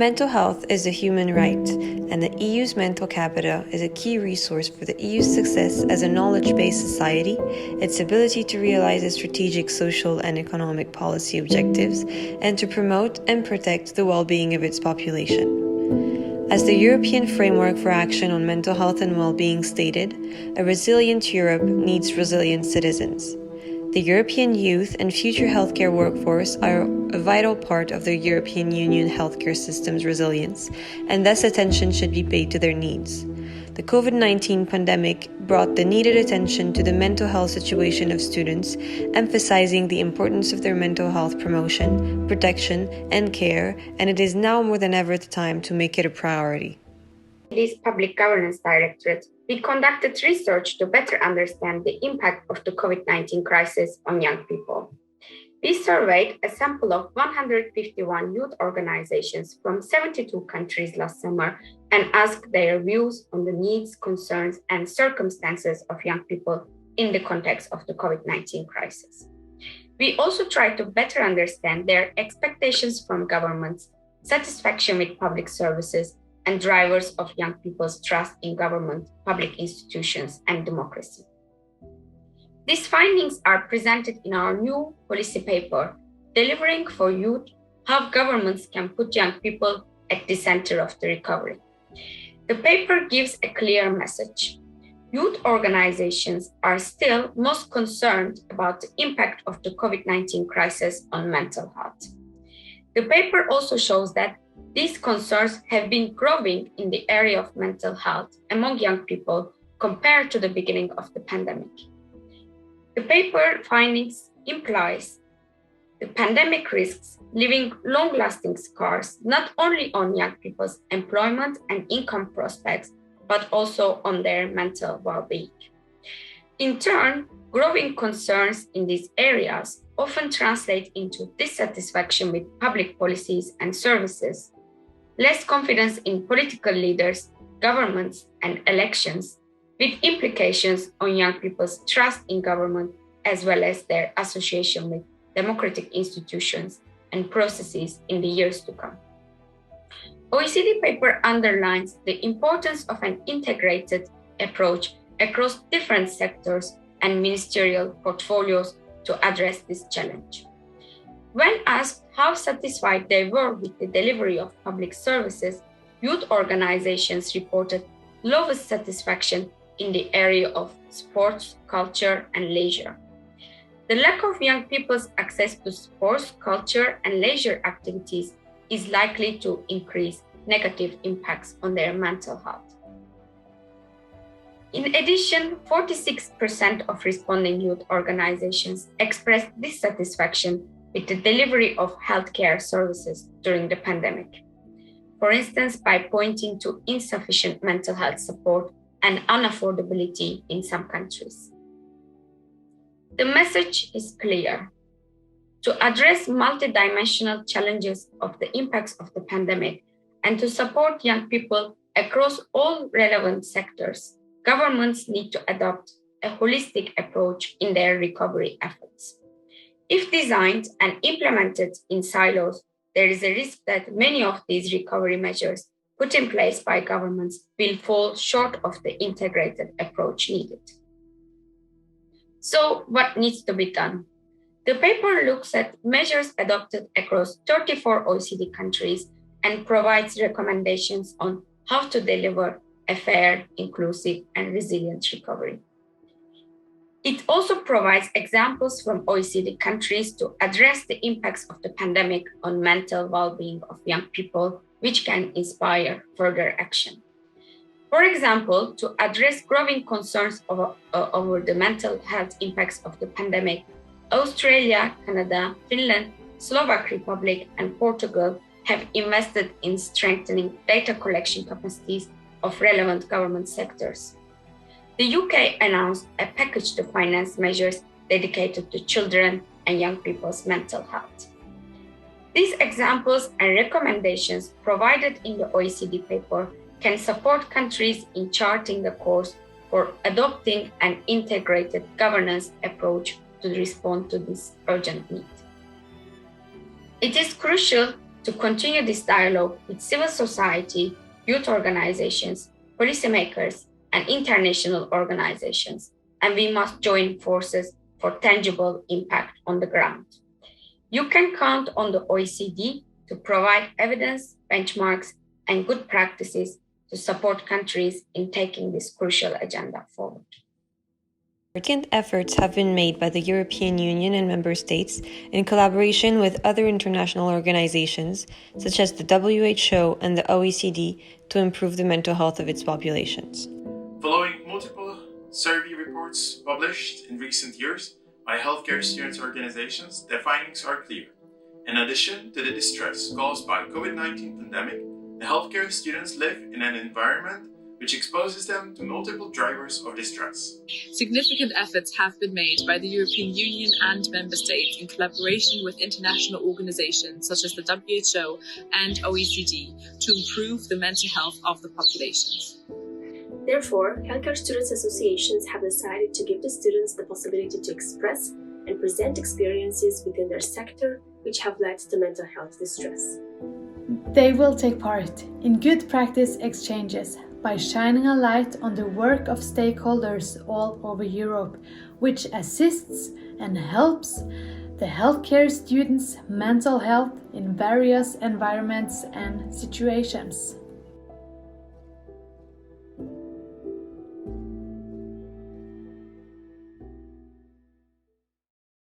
Mental health is a human right, and the EU's Mental Capita is a key resource for the EU's success as a knowledge-based society, its ability to realize its strategic social and economic policy objectives, and to promote and protect the well-being of its population. As the European Framework for Action on Mental Health and Well-being stated, a resilient Europe needs resilient citizens. The European youth and future healthcare workforce are a vital part of the European Union healthcare system's resilience, and thus attention should be paid to their needs. The COVID-19 pandemic brought the needed attention to the mental health situation of students, emphasizing the importance of their mental health promotion, protection, and care, and it is now more than ever the time to make it a priority. This Public Governance Directorate, we conducted research to better understand the impact of the COVID-19 crisis on young people. We surveyed a sample of 151 youth organizations from 72 countries last summer and asked their views on the needs, concerns, and circumstances of young people in the context of the COVID-19 crisis. We also tried to better understand their expectations from governments, satisfaction with public services, and drivers of young people's trust in government, public institutions, and democracy. These findings are presented in our new policy paper, Delivering for Youth: How Governments Can Put Young People at the Center of the Recovery. The paper gives a clear message. Youth organizations are still most concerned about the impact of the COVID-19 crisis on mental health. The paper also shows that these concerns have been growing in the area of mental health among young people compared to the beginning of the pandemic. The paper findings implies the pandemic risks leaving long-lasting scars not only on young people's employment and income prospects, but also on their mental well-being. In turn, growing concerns in these areas often translate into dissatisfaction with public policies and services, less confidence in political leaders, governments, and elections, with implications on young people's trust in government as well as their association with democratic institutions and processes in the years to come. OECD paper underlines the importance of an integrated approach across different sectors and ministerial portfolios to address this challenge. When asked how satisfied they were with the delivery of public services, youth organizations reported lowest satisfaction in the area of sports, culture, and leisure. The lack of young people's access to sports, culture, and leisure activities is likely to increase negative impacts on their mental health. In addition, 46% of responding youth organizations expressed dissatisfaction with the delivery of healthcare services during the pandemic. For instance, by pointing to insufficient mental health support and unaffordability in some countries. The message is clear. To address multidimensional challenges of the impacts of the pandemic and to support young people across all relevant sectors, governments need to adopt a holistic approach in their recovery efforts. If designed and implemented in silos, there is a risk that many of these recovery measures put in place by governments will fall short of the integrated approach needed. So, what needs to be done? The paper looks at measures adopted across 34 OECD countries and provides recommendations on how to deliver a fair, inclusive, and resilient recovery. It also provides examples from OECD countries to address the impacts of the pandemic on mental well-being of young people, which can inspire further action. For example, to address growing concerns over the mental health impacts of the pandemic, Australia, Canada, Finland, Slovak Republic, and Portugal have invested in strengthening data collection capacities of relevant government sectors. The UK announced a package to finance measures dedicated to children and young people's mental health. These examples and recommendations provided in the OECD paper can support countries in charting the course for adopting an integrated governance approach to respond to this urgent need. It is crucial to continue this dialogue with civil society, youth organizations, policymakers, and international organizations, and we must join forces for tangible impact on the ground. You can count on the OECD to provide evidence, benchmarks, and good practices to support countries in taking this crucial agenda forward. Significant efforts have been made by the European Union and member states in collaboration with other international organizations, such as the WHO and the OECD, to improve the mental health of its populations. Following multiple survey reports published in recent years by healthcare students organizations, the findings are clear. In addition to the distress caused by COVID-19 pandemic, the healthcare students live in an environment which exposes them to multiple drivers of distress. Significant efforts have been made by the European Union and member states in collaboration with international organizations such as the WHO and OECD to improve the mental health of the populations. Therefore, healthcare students associations have decided to give the students the possibility to express and present experiences within their sector which have led to mental health distress. They will take part in good practice exchanges by shining a light on the work of stakeholders all over Europe, which assists and helps the healthcare students' mental health in various environments and situations.